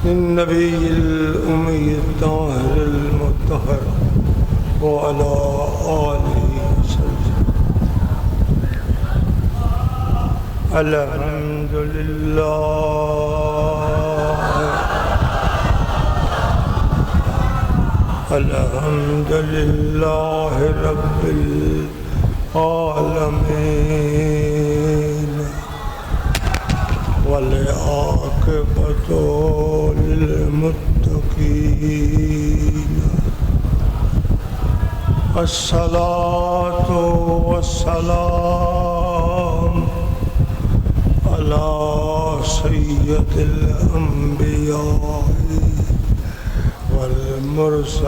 النبي الأمي الطاهر المطهر وعلى آله وسلم. الحمد لله الحمد لله رب العالمين والعاقبة للمتقين. الصلاة والسلام على سيد الأنبياء والمرسلين.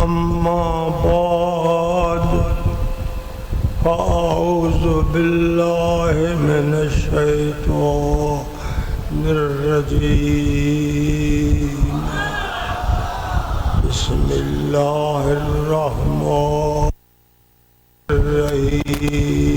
أما بعد فأعوذ بالله من الشيطان الرجيم. بسم الله الرحمن الرحيم.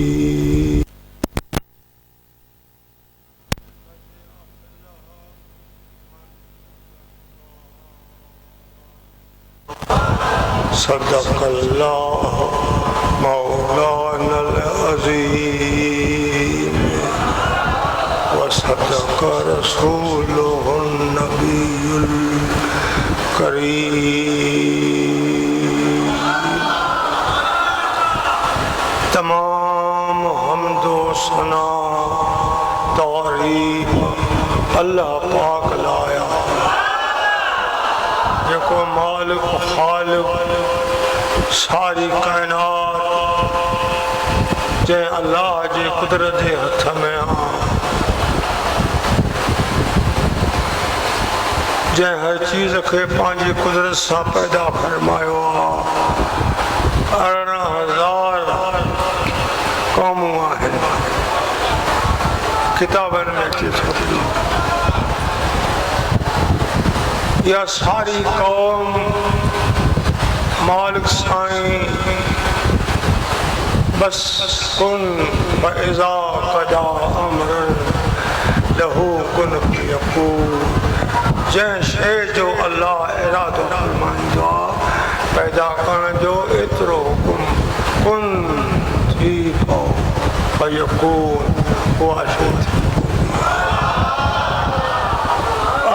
صدق الله مولانا العظيم وصدق رسوله النبي الكريم. तमाम हम्द व सना तारीफ अल्लाह पाक लाया जेको मालिक खालिक सारी कायनात जे अल्लाह जे कुदरत जे हथ में आ जे हर चीज़ के पांजी कुदरत से पैदा फरमायो आ। 18,000 कौमूं आहिनि किताबनि में अचे थो। या सारी कौम मालिक साईं बस कुन फइज़ा क़दा अम्रन लहू कुन फयकून। जंहिं शइ जो अल्लाह इरादो फरमाईंदो आहे पैदा करण जो एतिरो हुकुम कुन थी पओ फयकून उहा शइ थी।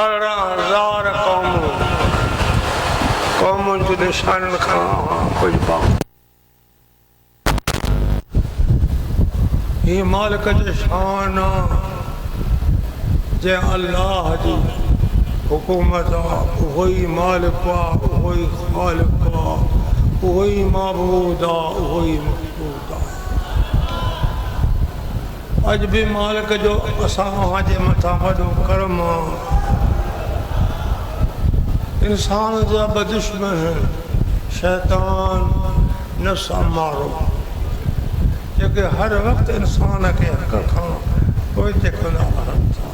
18,000 कौमुनि जो निशाननि खां कुझु पाओ। ही मालिक जी शान जे अल्लाह जी हुकूमत आहे। उहो ई मालिक आहे, उहो ई ख़ालिक आहे, उहो ई माबूद आहे, उहो ई मक़बूद आहे। अॼु बि मालिक जो असां जे मथां वॾो करम आहे। इंसान जा बदुश्मन शैतान नफ्स अमारो जेके हर वक़्तु इंसान खे हक़ खां पोइते कंदा रहनि था।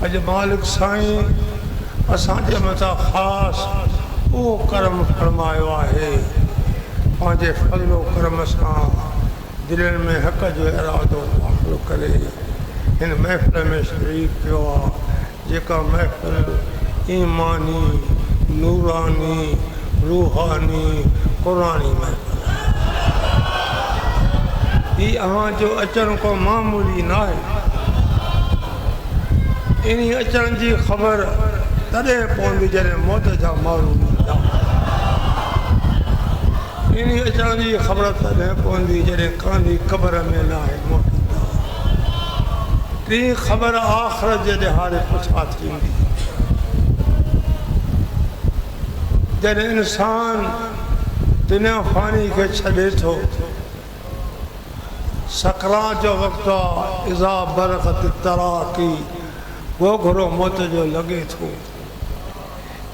अॼु मालिक साईं असांजे मथां ख़ासि उहो करम फरमायो आहे। पंहिंजे फज़लो करम सां दिलनि में हक़ जो इरादो दाख़िल करे हिन महफ़िल में शरीक कयो आहे। जेका महफ़िल ईमानी नूरानी रूहानी कुरानी महफ़िल ही अव्हां जो अचण को मामूली न आहे। इन अचण जी ख़बर तॾहिं पवंदी जॾहिं मौत जा माण्हू ईंदा। इन अचण जी ख़बर तॾहिं पवंदी जॾहिं कांधी क़बर में न आहे मोटींदा। टी ख़बर आख़िरत जे ॾिहाड़े पुछा थींदी जॾहिं इंसान दुनिया फ़ानी खे छॾे थो। सकरात जो वक़्तु आहे। इज़ा बरक़त तराकी घोघरो मौत जो लॻे थो।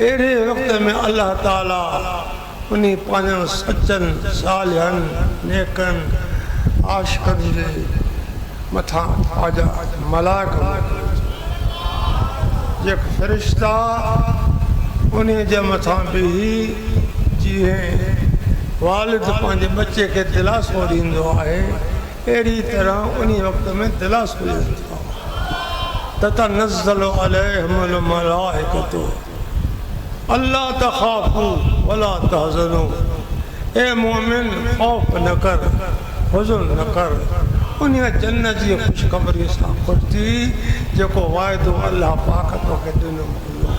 अहिड़े वक़्त में अल्लाह ताला उन पंहिंजनि सचनि सालिहनि नेकनि आशिक़नि जे मथां पंहिंजा मलाइक जेके फ़रिश्ता उन जे मथां बि जीअं वालिद पंहिंजे बच्चे खे दिलासो ॾींदो आहे अहिड़ी तरह उन वक़्त में दिलास हुजनि था। ततनज़्ज़लु अलैहिमुल मलाइकतु अल्ला तख़ाफ़ू वला तहज़नू। ए मोमिन ख़ौफ़ न कर, हुज़ुन न कर, उन जन्नत जी ख़ुशख़बरी सां ख़ुशि थी जेको वाइदो अल्लाह पाक तोखे ॾिनो हुयो।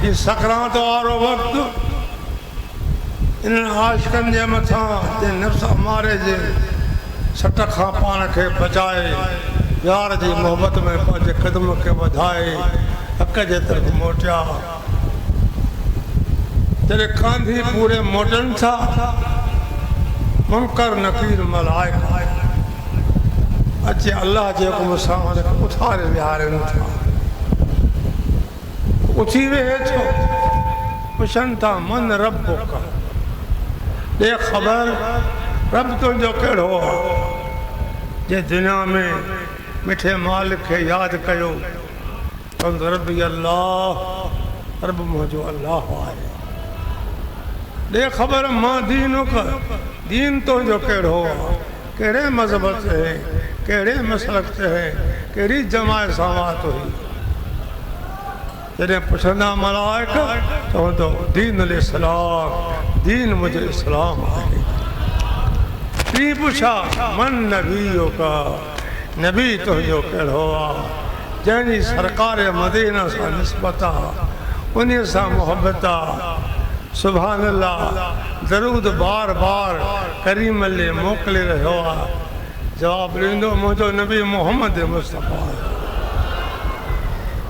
हीउ सकरात वारो वक़्तु इन्हनि आशिक़नि जे मथां जे नफ़्स अमारे जे सट खां पाण खे बचाए यार जी मोहबत में पंहिंजे क़दम खे वधाए हक़ जे तरफ़ मोटिया। जॾहिं कांधी पूरे मोटनि था मुनकर नकीर मलाइका अचे अल्लाह जे हुकुम सां उथारे विहारनि था। उथी वेहे थो, पुछनि था मन रब्बुक, ॾे ख़बर रब तुंहिंजो कहिड़ो आहे। जे दुनिया में मिठे मालिक खे यादि कयो चवंदो रबी अल्लाह, रब मुंहिंजो अल्लाह आहे। ॾे ख़बर मां दीनुक, दीन तुंहिंजो कहिड़ो आहे, कहिड़े मज़हब ते है, कहिड़े मसलक ते है, कहिड़ी जमात सां वात हुई। जॾहिं पुछंदा मलाइका चवंदो दीनुल इस्लाम, दीन मुंहिंजो इस्लाम आहे। टी पुछा मन नबीयुक, नबी तुंहिंजो कहिड़ो आहे, जंहिंजी सरकार मदीना सां निस्बत आहे, उन सां मुहबत आहे। सुभान अल्लाह दरूद बार बार करीम ले मोकिले रहियो आहे। जवाबु ॾींदो मुंहिंजो नबी मोहम्मद मुस्तफ़ा।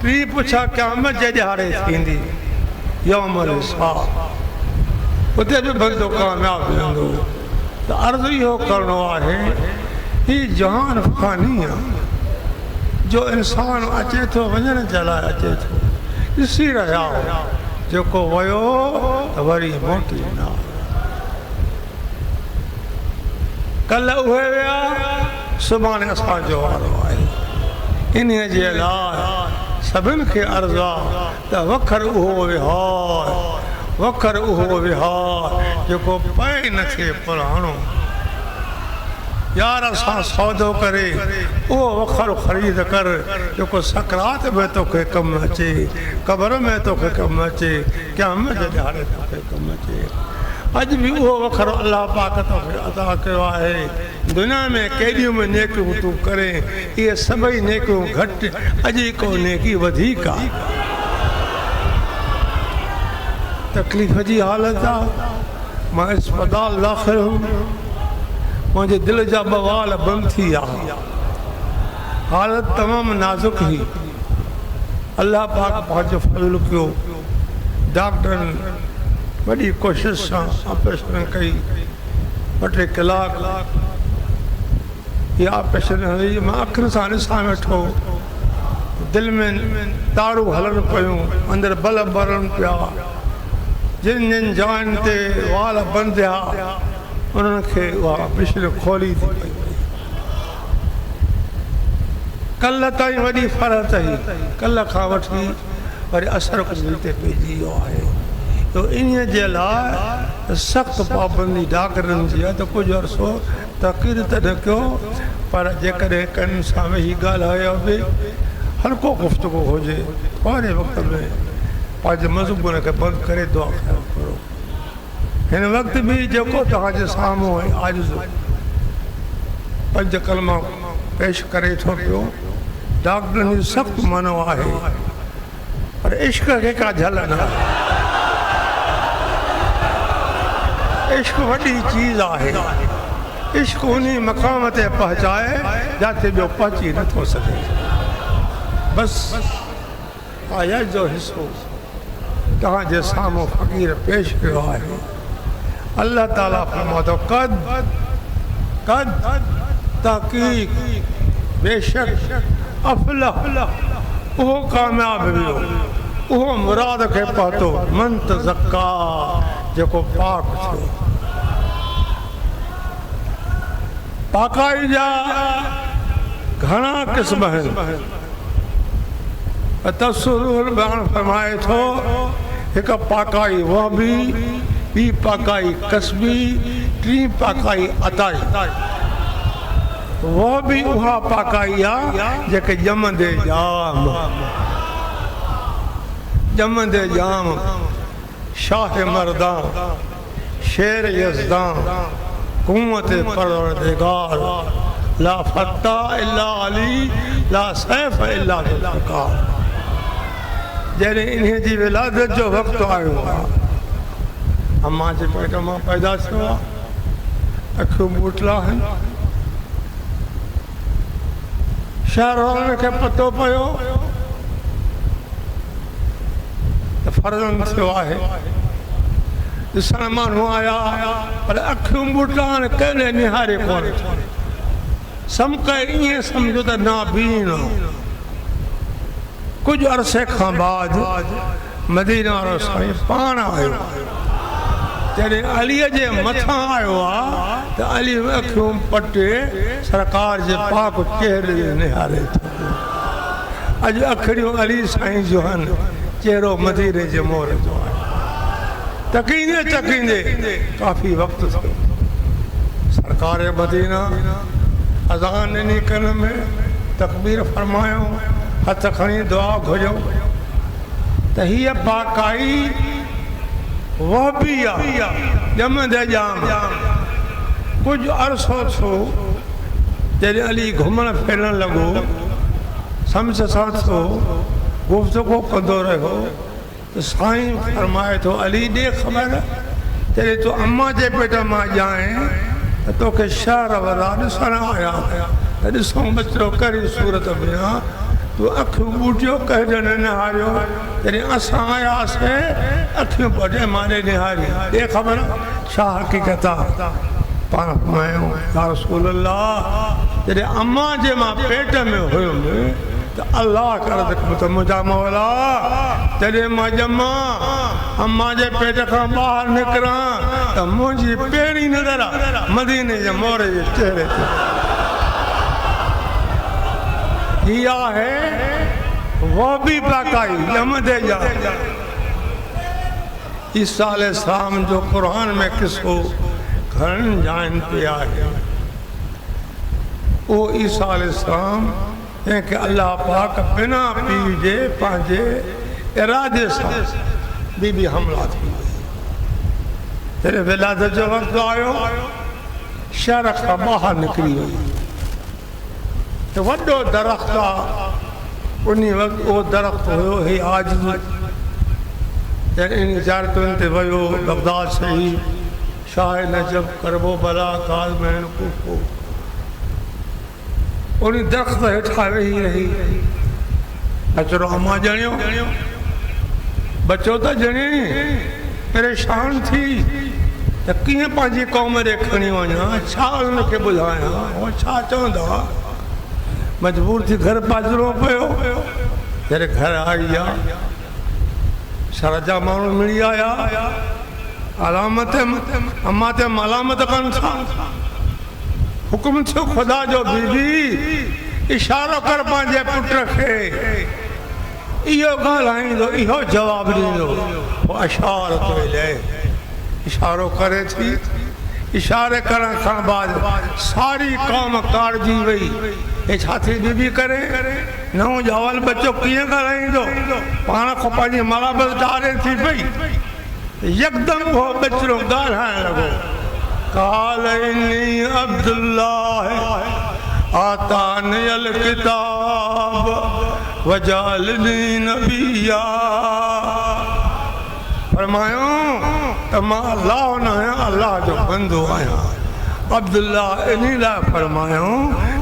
टी पुछा क़यामत जे ॾियारे थींदी यौमुल हिसाब, उते बि बंदो कामयाबु थींदो। त अर्ज़ु इहो करिणो आहे हीउ जहान फ़ानी आहे जो इंसान अचे थो वञण जे लाइ अचे थो। ॾिसी रहिया जेको वियो त वरी मोटी न आयो। कल्ह उहे विया, सुभाणे असांजो वारो आहे। इन जे लाइ सभिनि खे अर्ज़ु आहे त वखर उहो विहार, वखर उहो विहार जेको पए न थिए पुराणो। यार सां सौदो करे उहो वखर ख़रीद कर जेको सकरात में तोखे कमु अचे, क़बर में तोखे कमु अचे, क़यामत जे ॾियारे तोखे कमु अचे। अॼु बि उहो वखर अलाह पाक तोखे अता कयो आहे। दुनिया में केॾियूं बि नेकियूं तूं करे, इहे सभई नेकियूं घटि, अॼु को नेकी वधीक आहे। तकलीफ़ जी हालत आहे, मां अस्पताल दाख़िल हुउमि, मुंहिंजे दिलि जा ॿ वाल बंदि थी विया। हालत तमामु नाज़ुक हुई। अल्लाह पाक पंहिंजो फज़ल कयो, डॉक्टरनि वॾी कोशिशि सां ऑपरेशन कई। ॿ टे कलाक इहा ऑपरेशन हली। मां अखियुनि सां ॾिसां वेठो, दिलि में ताड़ू हलनि पियूं, अंदरि बल ॿरनि पिया। जिन जिन जाइनि ते वाल बंदि हुआ उन्हनि खे उहा मिशिल खोली थी पई। कल्ह ताईं वॾी फ़रत हुई, कल्ह खां वठी वरी असरु कुझु दिलि ते पइजी वियो आहे। तो इन जे लाइ सख़्तु पाबंदी डॉक्टरनि जी आहे त कुझु अर्सो तक़रीर त न कयो, पर जेकॾहिं कनि सां वेही ॻाल्हायो बि, हल्को गुफ़्तगू हुजे, थोरे वक़्त में पंहिंजे मज़मून खे बंदि करे दुआ करो। हिन वक़्तु बि जेको तव्हांजे साम्हूं आहे आजिज़ 5 कलमा पेश करे थो पियो, डॉक्टरनि जी सख़्तु मनो आहे, पर इश्क खे का झल न आहे। इश्क वॾी चीज़ आहे। इश्क उन मक़ाम ते पहुचाए जिते ॿियो पहुची नथो सघे। बसि आया जो हिसो तव्हांजे साम्हूं फ़क़ीर पेश कयो आहे। अल्लाह ताला फरमातो कद कद तहक़ीक़ बेशक अफ़लह, उहो कामयाब वियो, उहो मुराद खे पहुतो, मन तज़क्का जेको पाक थियो। पाकाई जा घणा क़िस्म आहिनि। तस्सूरुल बयान फरमाए थो हिकु पाकाई उहा बि ॿी पाकाई कसबी, टी पाकाई अताई। वो भी उहा पाकाई आहे जेके ॼमंदे जाम शाह मर्दां शेर यज़दां कुव्वत परवरदिगार ला फत्ता इल्ला अली ला सैफ इल्ला ज़ुल्फ़िकार। जॾहिं इन्हीअ जी विलादत जो वक़्तु आयो आहे, अम्मा जे पेट मां पैदा थियो आहे, अखियूं ॿूटला आहिनि। शहर वारनि खे पतो पियो त फर्ज़ंद थियो आहे। ॾिसण माण्हू आया पर अखियूं ॿूटला आहिनि, कॾहिं निहारे कोन। समक ईअं सम्झो त नाबीन। कुछ अरसे खां बाद मदीना वारो साईं पाण आयो। जॾहिं अलीअ जे मथां आयो आहे त अली अखियूं पटे सरकार जे पाक चेहरे ते निहारे थो। अॼु अखियूं अली साईं जो आहिनि, चेहरो मदीने जे मोर जो आहे। तकींदे तकींदे काफ़ी वक़्तु थियो। सरकार मदीना अज़ान ॾिनी कन में, तकबीर फरमायो, हथ खणी दुआ घुरियो त हीअ पाकाई वह भी ॼमंदे जाम। कुछ अरसो थियो जॾहिं अली घुमण फिरण लॻो, सम्झ सां थियो, गुफ़्तगू कंदो रहियो त साईं फरमाए थो, अली ॾे ख़बर जॾहिं तूं अम्मा जे पेट मां ॼाएं त तोखे शहर वारा ॾिसण आया त ॾिसूं बचिड़ो कहिड़ी सूरत में आहे। तूं अखियूं ॿूटियो, कंहिं ॼणे निहारियो। जॾहिं असां आयासीं अखियूं ॿ मां ॾे निहारी, ॾे ख़बर छा हक़ीक़त आहे। पाण फरमायूं या रसूल अल्लाह, जॾहिं अम्मा जे मां पेट में हुयुमि त अल्लाह कर त मुंहिंजा मौला, जॾहिं मां ॼमां अम्मा जे पेट खां ॿाहिरि निकिरां त मुंहिंजी पहिरीं नज़र मदीने जे मोर जे चेहरे ते। हीअ आहे वो भी पाकाई ॼमंदे जाम। ईसा अलैहिस्सलाम जो क़ुरान में किस्सो घणनि जाइनि ते आहे। उहो ईसा अलैहिस्सलाम जंहिंखे अल्लाह पाक बिना पीउ जे पंहिंजे इरादे सां बीबी हमला थी वई। जॾहिं विलादत जो वक़्तु आयो, शहर खां ॿाहिरि निकिरी वई। वॾो दरख़्त आहे, उन वक़्तु उहो दरख़्त हुयो हे आजिज़। जॾहिं इन ज़ियारतुनि ते वियो, बगदाद शहीद, शाह नजब, करबो बला, काज़मैन, कूफो, उन दरख़्त हेठां वेही रही अचरो अम्मा ॼणियो, बचो त ॼणे। परेशान थी त कीअं पंहिंजी क़ौम ॾे खणी वञा, छा उनखे ॿुधायां, उहो छा चवंदा। मजबूर थी घर पाजरो पियो। जॾहिं घर आई आहे, शहर जा माण्हू मिली आया, अलामत अम्मा ते मलामत कनि था। हुकुम थियो ख़ुदा जो, बीबी इशारो कर पंहिंजे पुट खे, इहो ॻाल्हाईंदो, इहो जवाबु ॾींदो। पोइ इशारो करे, इशारो करे थी। इशारे करण खां बाद सारी क़ौम कारिजी वई। हे छा थी बीबी करे, नओं ॼावल बच्चो कीअं ॻाल्हाईंदो, पाण खां पंहिंजी मलामत चारे थी पई। यकदमि उहो बचिड़ो ॻाल्हाइण लॻो, काल इन्नी अब्दुल्लाह आतानियल किताब वजालनी नबिया। फरमायो त मां अल्लाह न आहियां, अल्लाह जो बंदो आहियां। अब्दुल्ला इन लाइ फरमायो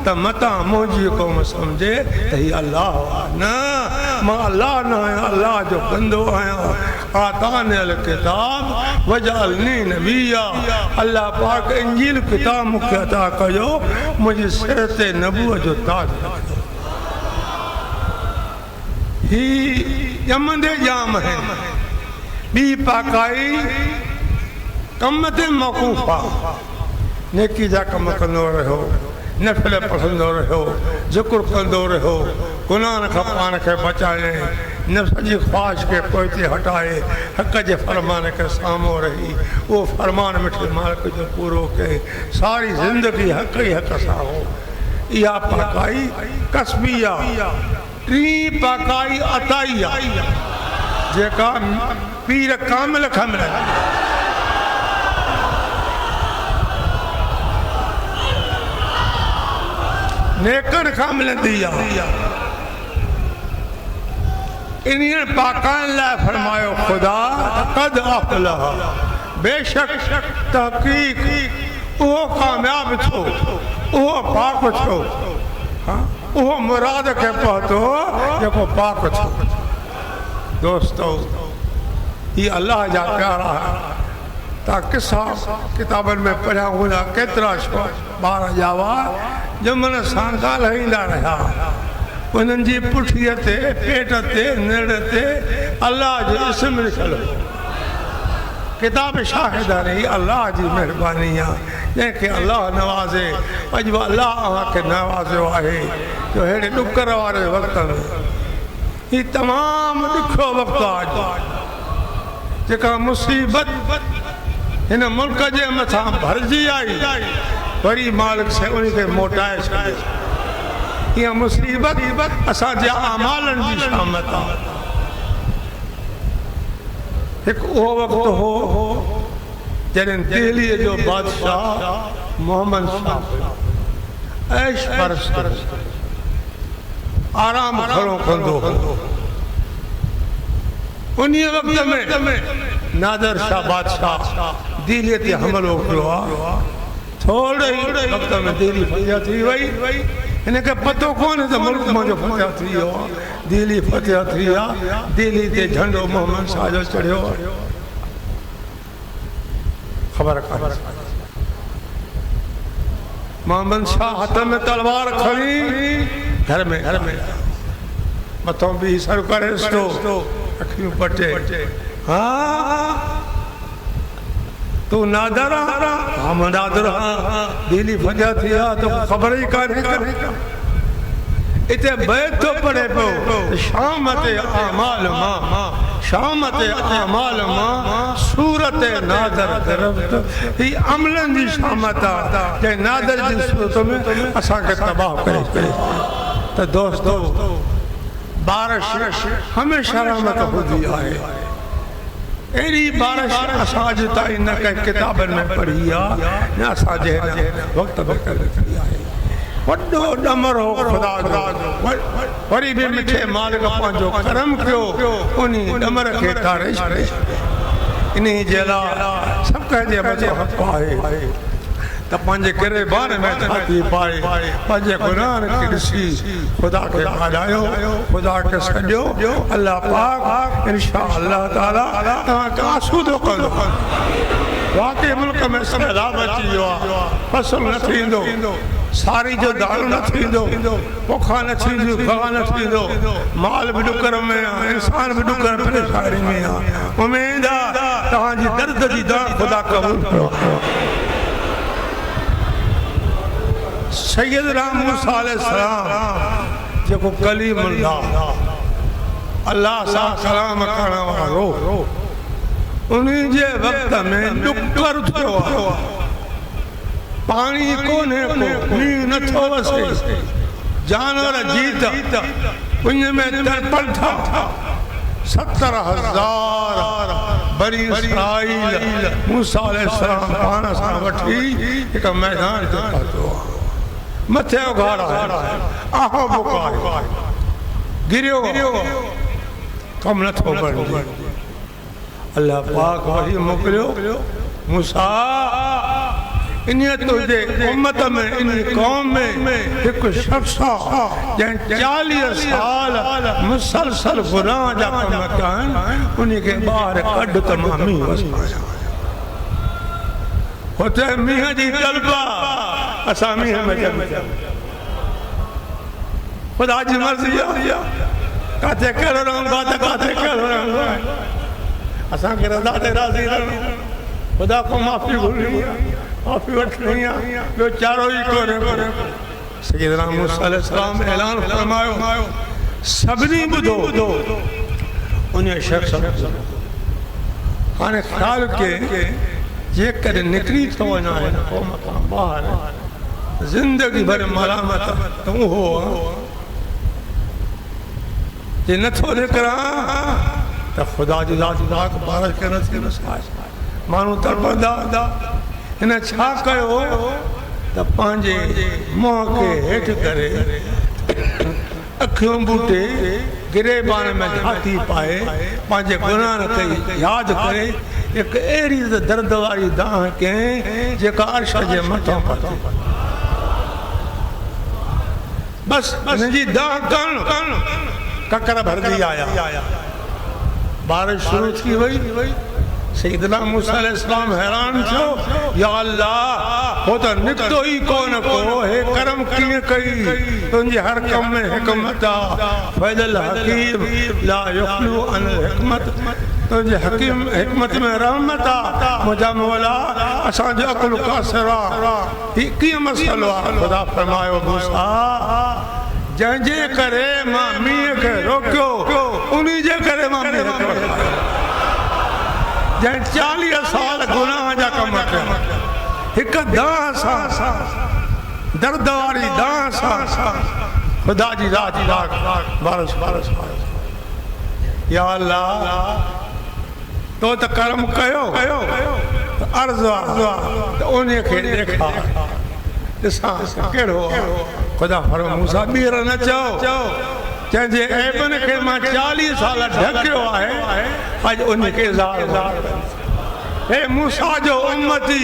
त मता मुंहिंजी क़ौम सम्झे त हीउ अल्लाह आहे। न, मां अल्लाह न आहियां, अल्लाह जो बंदो आहियां। आतानियल किताब वजालनी नबिया। अल्लाह पाक इंजील किताब मूंखे अता कयो, मुंहिंजे सिर ते नबूअत जो ताज रखियो। ही ॼमंदे जाम है। ॿी पाकाई कम ते मौक़ूफ़ आहे, नेकी जा कम कंदो रहियो, नफ़िल पढ़ंदो रहियो, ज़िक्र कंदो रहियो, गुनाह खां पाण खे बचाए, नफ़्स जी ख़्वाहिश खे पोइते हटाए, हक़ जे फरमान खे साम्हूं रही वो फरमान मिठे मालिक जो पूरो कए, सारी ज़िंदगी हक़ ई हक़ सां हो। इहा पाकाई कसबी आहे। टी पाकाई अताई आहे जेका पीर कामिल खां मिलंदी। नेकन खां मिलंदी आहे। इन्हनि पाकाइनि लाइ फरमायो खुदा क़द अफ़लह, बेशक तहक़ीक़ उहो कामयाब थियो, उहो पाक थियो, उहो मुराद खे पहुतो जेको पाक थियो। दोस्तो ये अल्लाह जा प्यारा ता किसा किताबनि में पढ़िया हूंदा, केतिरा ॿार जावा जमन सां ॻाल्हाईंदा रहिया, उन्हनि जी पुठीअ ते पेट ते निड़ ते अल्लाह जो इस्म लिखियलु। किताब शाहिद रही अल्लाह जी महिरबानी आहे, जंहिंखे अल्लाह नवाज़े। अॼु बि अल्लाह अव्हांखे नवाज़ियो आहे जो अहिड़े ॾुकर वारे वक़्त में ही तमामु ॾुखियो वक़्तु आहे जेका मुसीबत हिन मुल्क जे मथां भरिजी आई, वरी मालिक से उनखे मोटाए छॾे। इहा मुसीबत असांजे अमालनि जी शामत आहे। हिकु उहो वक़्तु हो जॾहिं दिल्लीअ जो बादशाह मोहम्मद शाह ऐश परस्त आराम खड़ो कंदो हो। उन वक़्त में नादर शाह बादशाह दिल्लीअ ते हमलो कयो आहे। थोरे ई वक़्त में दिल्ली फतिह थी वई। हिनखे पतो कोन्हे त मुल्क मुंहिंजो फतिह थी वियो आहे, दिल्ली फतिह थी आहे। दिल्ली ते झंडो मोहम्मद शाह जो चढ़ियो आहे, ख़बर कान्हे। मोहम्मद शाह हथ में तलवार खणी घर में मथों भी सर करे अखियूं पटे। हाँ तू नादर हाँ मैं नादर हाँ दिल्ली फतिह थी आहे तो ख़बर ही कान्हे। इते बैत तो पड़े पो शाम ते आमाल मां, शाम ते आमाल मां सूरत नादर गिरफ्त। ही अमलन जी शामत आहे जंहिं नादर जी सूरत में असांखे तबाह करे। तो दोस्तों बारिश हमेशा रहमत हूंदी आहे। अहिड़ी बारिश असां अॼु ताईं न कंहिं किताबनि में पढ़ी आहे न असांजे वक़्त में कई आहे। वॾो ॾमर हो ख़ुदा जो, वरी बि मिठे मालिक पंहिंजो करम कयो, उन ॾमर खे तारे छॾे। इन जे लाइ सभु कंहिंजे मथां हक़ आहे त पंहिंजे गिरबान में छाती पाए, पंहिंजे गुनाहनि खे ॾिसी ख़ुदा खे ॻाल्हायो, ख़ुदा खे सॼो। अल्लाह पाक इंशा अल्लाह ताला तव्हांखे आसूदो कंदो। वाकई मुल्क में सैलाब अची वियो आहे, फसल न थींदो, सारी जो दाणो न थींदो, पोखा न थींदियूं, गवा न थींदो, माल बि ॾुकर में आहे, इंसान बि ॾुकर परेशानी में आहे। उमेद आहे तव्हांजी दर्द जी दाण ख़ुदा क़बूल कयो। सैयदना मूसा अलैहिस्सलाम जेको कलीमुल्लाह अल्लाह सां कलाम करण वारो, उन जे वक़्त में ॾुकर थियो आहे। पाणी कोन्हे को, मींहुं नथो वसे, जानवर जीत उन में तड़पनि था। 70,000 बनी इसराईल मूसा अलैहिस्सलाम पाण सां वठी हिकु मैदान ते पहुतो आहे। मथे उघाड़ आहे, आहो बुका आहे, गिरियो कम नथो बणिजे। अल्लाह पाक वरी मोकिलियो, मूसा इन तुंहिंजे उम्मत में, इन कौम में हिकु शख़्स आहे जंहिं 40 साल मुसलसल गुनाह जा कम कया आहिनि, उनखे ॿाहिरि कढ त मां मींहुं वसायां। हुते मींहं जी तलब आहे, असां मींहं में ख़ुदा जी मर्ज़ी आहे, किथे कहिड़ो रहूं, किथे कहिड़ो रहूं, असांखे रज़ा ते राज़ी रहूं। ख़ुदा को माफ़ी घुरणी आहे, माफ़ी वठणी आहे, ॿियो चारो ई कोन्हे। सैयदना मूसा अलैहिस्सलाम ऐलान फरमायो सभिनी ॿुधो उन शख़्स हाणे ख़्याल के जेकर निकिरी थो वञा हिन क़ौम खां ॿाहिरि ज़िंदगी भर मलामत त उहो जे नथो निकिरां त ख़ुदा जी ज़ात बारिश के नथी माण्हू तड़पंदा हिन छा कयो त पंहिंजे मुंहं खे हेठि करे अखियूं बूटे गिरेबान में ढाती पाए पंहिंजे गुनाहनि खे यादि करे हिकु अहिड़ी दर्द वारी दाह कयईं जेका अर्श जे मथां पहुती बस हिनजी दाह करणु ककर भरजी आया बारिश शुरू थी वई सैयदना मूसा अलैहिस्सलाम हैरान थियो या अल्लाह हो त निकतो ई कोन को हे करम कीअं कई तुंहिंजे हर कम में हिकमत आहे फैदल हकीम ला युखलू अन हिकमत तुंहिंजे हकीम हिकमत में रहमत आहे मुंहिंजा मौला असांजो अकुल कासिर आहे ही कीअं मसइलो आहे ख़ुदा फरमायो मूसा जंहिंजे करे मां मींहं खे रोकियो उन जे करे मां मींहं खे जंहिं 40 साल गुनाह जा कम कया हिकु दाह सां दर्द वारी दाह सां ख़ुदा जी ज़ात बारिश या अल्लाह तो त करम कयो त अर्ज़ आहे त उन खे ॾेखार ॾिसां कहिड़ो ख़ुदा फरमायो मूसा ॿीहर न चओ जंहिंजे ऐबनि खे मां 40 साल ढकियो आहे अॼु उन खे ज़ाहिर हे मूसा जो उम्मती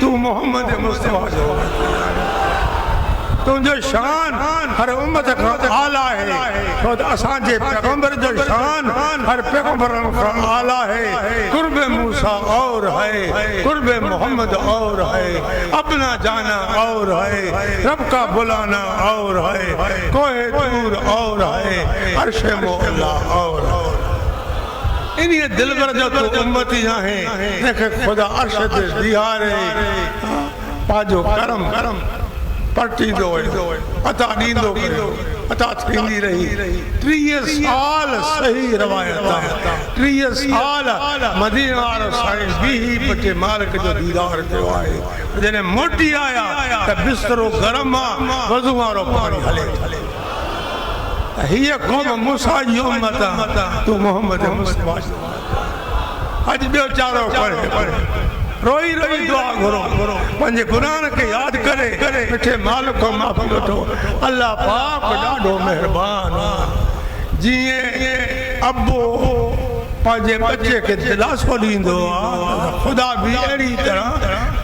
तू मोहम्मद मुस्तफा जो तुंहिंजो शान हर उम्मत खां आला है छो त असांजे पैगंबर जो शान हर पैगंबरनि खां आला है कुर्ब मूसा और है कुर्ब मोहम्मद और है अपना जाना और है रब का बुलाना और है कोहे दूर और है अर्श मौला और इन्हीं दिलबर जो तू उम्मती आहे देखे खुदा अर्श ते बिहारे पाजो करम पटींदो अता ॾींदो अता थींदी रही 30 साल सही रवायत 30 साल मदीना वारो साईं बीही पटे मालिक जो दीदार कयो आहे जॾहिं मोटी आया त बिस्तरो गरम आहे वज़ू वारो पाणी हले हीअ क़ौम मूसा जी उम्मत तू मोहम्मद मुस्तफा अॼु ॿियो चारो पढ़े रोई रोई दुआ घुरो पंहिंजे गुनाहनि खे यादि करे मिठे मालिक खां माफ़ी वठो अल्लाह पाक ॾाढो महिरबान जीअं अबो पंहिंजे बचे खे दिलासो ॾींदो आहे ख़ुदा बि अहिड़ी तरह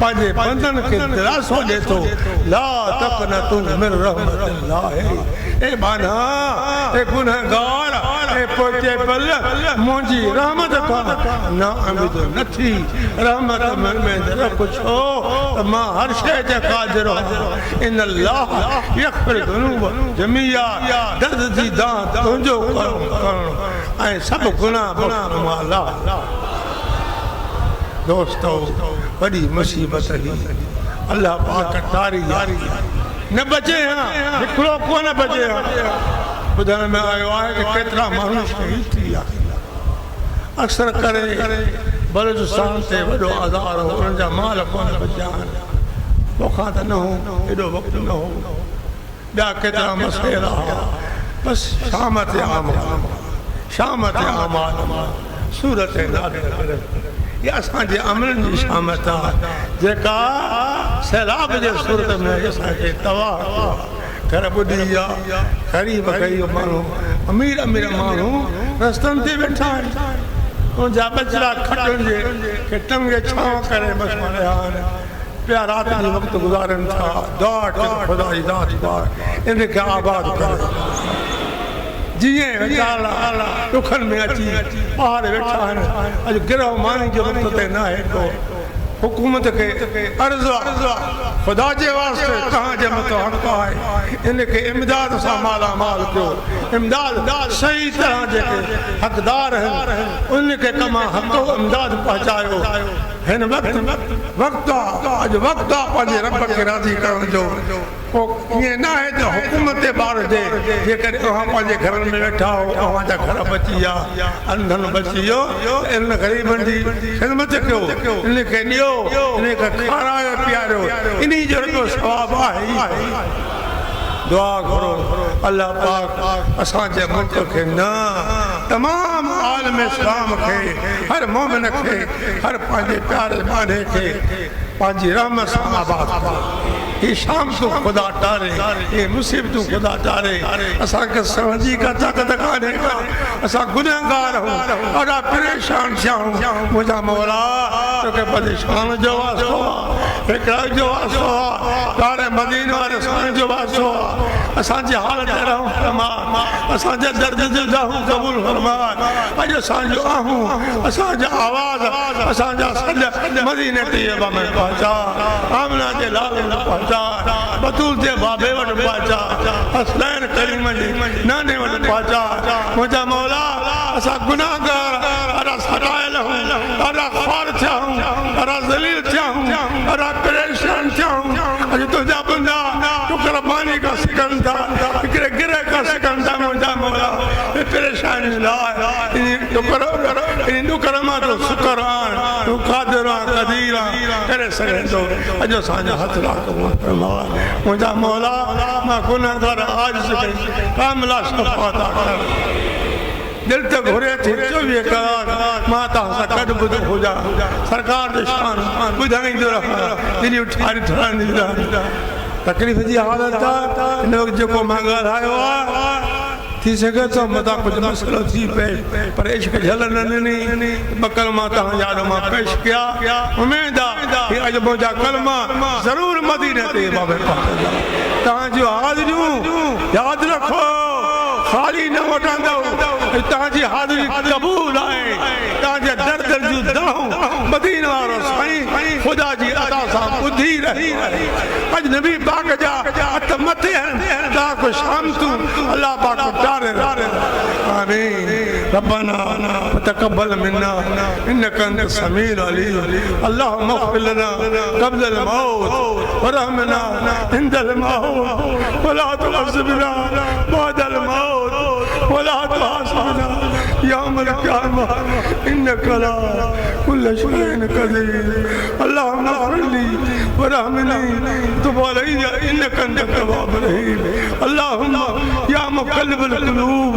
पंहिंजे बंदनि खे दिलासो ॾिए थो ला तक़नतू मिन रहमतिल्लाह ए बाना ए गुनहगार ए पोचे पल मुंहिंजी रहमत खां ना उम्मीद नथी रहमत में कुझु हो त मां हर शइ ते क़ादिर आहियां इन अल्लाह यग़फिर ज़ुनूब जमीआ दर्द जी दाह तुंहिंजो करणु ऐं सभु गुनाह माला दोस्तों बड़ी मुसीबत ही अल्लाह पाक तारी यारी न बचे हिकिड़ो कोन बचे ॿुधण में आयो आहे कि केतिरा माण्हू शहीद थी विया अक्सर करे बलूचिस्तान ते वॾो आज़ार हो उन्हनि जा माल कोन बचिया आहिनि तोखां त न हो एॾो वक़्तु न हो ॿिया केतिरा मसइला बसि शाम ते आमाल सूरत ये असांजे अमलनि जी शामत आहे जेका सैलाब जे सूरत में असांखे तबाह घर ॿुधी विया ग़रीब ग़रीब माण्हू अमीर माण्हू रस्तनि ते वेठा आहिनि उनजा बचड़ा खटनि जे टंगे छांव करे बसि रहिया आहिनि पिया राति जो वक़्तु गुज़ारनि था दुआ ख़ुदा जी ज़ात इनखे आबाद करे जीअं वीचारा ॾुखनि में अची ॿाहिरि वेठा आहिनि अॼु गिरह मानी जो वक़्तु ते न आहे को हुकूमत खे अर्ज़ु आहे ख़ुदा जे वास्ते तव्हांजे मथां हक़ आहे इनखे इमदाद सां मालामाल कयो इमदाद सही तरह जेके हक़दार आहिनि उनखे कमां हक़ इमदाद पहुचायो हिन वक़्तु अॼु वक़्तु आहे पंहिंजे रब खे राज़ी करण जो पोइ ईअं न आहे त हुकूमत ते ॿार ॾे जेकॾहिं अव्हां पंहिंजे घरनि में वेठा हो अव्हां जा घर बची विया अंधनि बची वियो इन ग़रीबनि जी ख़िदमत कयो इन खे ॾियो इन खे खारायो पीआरियो इन जो रुॻो सवाबु आहे दुआ करो अल्लाह पाक असांजे मुल्क खे न तमामु आलम इस्लाम खे हर मोमिन खे हर पंहिंजे प्यारे माने खे पंहिंजी रहमत सां आबाद करे ये शाम तो खुदा टारे ये मुसीबतों खुदा टारे असा के समझी का ताकत काने का असा गुनहगार हो और परेशान छाऊं मुझा मौला तो के परेशान जो वासो एकरा जो वासो तारे मदीने वाले सान जो वासो असा जे हालत रहूं फरमा असा जे दर्द दिल जाहूं कबूल फरमा अज असा जो आहूं असा जे आवाज असा जा सद मदीने तैयबा में पहुंचा आमना जे लाल में बतूल जे बाबे वट पहुंचा हसनैन करीम जी नाने वट पहुंचा मुझा मौला असा गुनाहगार अरा सतायल हूं अरा ख्वार थिया हूं अरा ज़लील थिया हूं अरा परेशान थिया हूं अज तुझा बंदा टुकर पानी का सिकन था हिकड़े गिरे का सिकन था मुझा मौला परेशानी लाए टुकर इन टुकर मां तो शुक्रान तू कादिर कदीर करे सघे तो अज असांजा हथ राखो मुझा मौला मां गुनाहगार आज से कामिला शफ़ाअत कर दिल ते घुरे थी 24 कलाक मां तव्हां सां गॾु ॿुध हुजा सरकार जो शान ॿुधाईंदो रहां दिलियूं ठारी ठहंदी तकलीफ़ जी हालत आहे हिन वक़्तु जेको मां ॻाल्हायो आहे थी सघे थो मथां कुझु मसइलो थी पए पर इश्क झल न ॾिनी ॿ कलमा तव्हां याद मां पेश कया उमेद आहे अॼु मुंहिंजा कलमा ज़रूरु मदीने ते बाबे पहुचंदा तव्हांजूं हाज़िरियूं यादि रखो खाली न वठंदव तव्हांजी हाज़िरी क़बूल आहे तव्हांजे दर दर जूं दवाऊं मदीने वारो साईं ख़ुदा जी अता सां ॿुधी रही अॼु नबी पाक जा हथ मथे तव्हां को शाम तूं अल्लाह पाक तारे आमीन रब्बना तक़ब्बल मिन्ना इन्नका अंत समीउल अलीम अल्लाहुम्म इग़फिर लना क़ब्ल अल मौत वरहमना इंदल मौत वला तुअज़्ज़िबना बअदल मौत वला तुहसिबना यौमल क़ियामह इन्नका अला कुल्लि शैइन क़दीर अल्लाहुम्म इग़फिर ली वरहमनी तुब अलैया इन्नका अंत तव्वाबुर रहीम अल्लाहुम्म या मुक़ल्लिबल क़ुलूब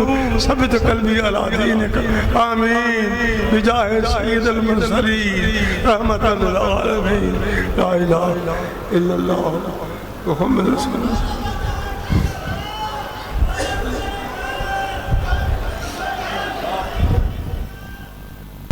सब्बित क़ल्बी अला दीनिक आमीन बिजाहि सय्यिदिल मुरसलीन रहमतल लिल आलमीन ला इलाहा इल्लल्लाह मुहम्मद रसूलुल्लाह।